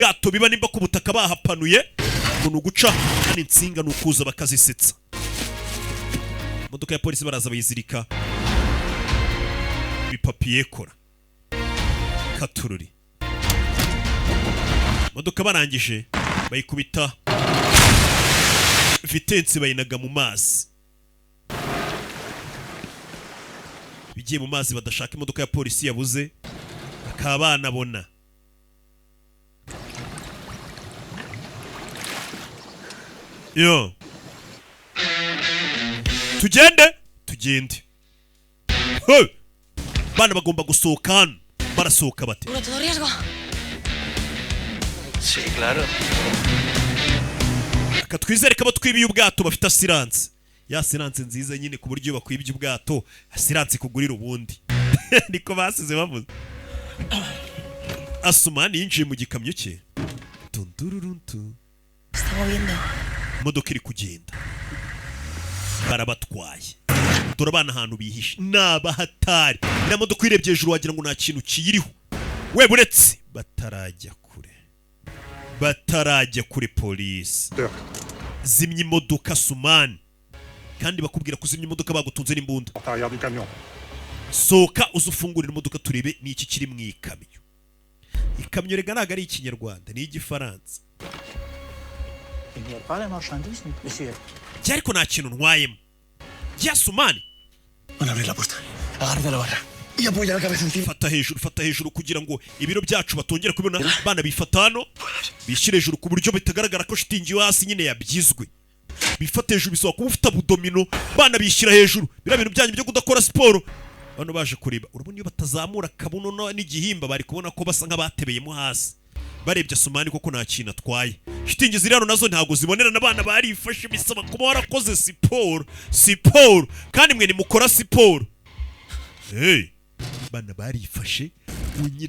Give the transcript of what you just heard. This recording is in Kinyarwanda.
gato biba nimba ku butaka bahapanuye ngo nuguca n'insinga nukuza bakazisetsa. Imodoka ya polisi baraza bayizirika bipapiye kora katururi. Imodoka barangije bayikubita vitensi bayinaga mu mazi. Bigiye mu mazi badashaka imodoka ya polisi yabuze bakaba banabona. Yo tugende bana bagomba gusohoka hano. Barasohoka bate? Sí, claro. Akatwizere kaba twibiye ubwato bafite asiranse. Ya asiranse nziza nyine ku buryo bakwibye ubwato asiranse kugurira ubundi. Niko basize bavuze. Asumani yinjiye mu gikamyo cye. Tundururuntu. Está moviendo. Imodoka iri kugenda. Barabatwaye. Dore abana ahantu bihishe. Nabahatari. Iriya modoka uyirebye hejuru wagira ngo nta kintu kiyiriho. We buretse batarajya kure polisi. Zimya imodoka Sumani. Kandi bakubwira kuzimya imodoka bagutunze n'imbunda. Soka uzufungurira imodoka turebe n'iki kiri mu ikamyo. Ikamyo rega ntago ari ikinyarwanda ni igifaransa. Cyariko nta kintu ntwayemo. Ya Sumani. Abre la puerta. Agarra la barra. Y apoya la cabeza encima. Fata hejuru kugira ngo ibiro byacu batongera kubona bana bifatano. Bishyire hejuru ku buryo bitagaragara ko shitingi yo hasi nyine yabyizwe. Bifata hejuru bisaba kuba ufite abdomino bana bishyira hejuru. Bira bintu byanyu byo kudakora siporo. Bano baje kureba. Urabona iyo batazamura kabuno n'igihimba bari kubona ko basa nk'abatebeyemo hasi. Barebye Sumani koko nta kintu atwaye. Shitingi ziri hano nazo ntago zibonera n'abana barifashe bisaba kuba warakoze siporo kandi mwe ni mukora siporo. Bana barifashe unyire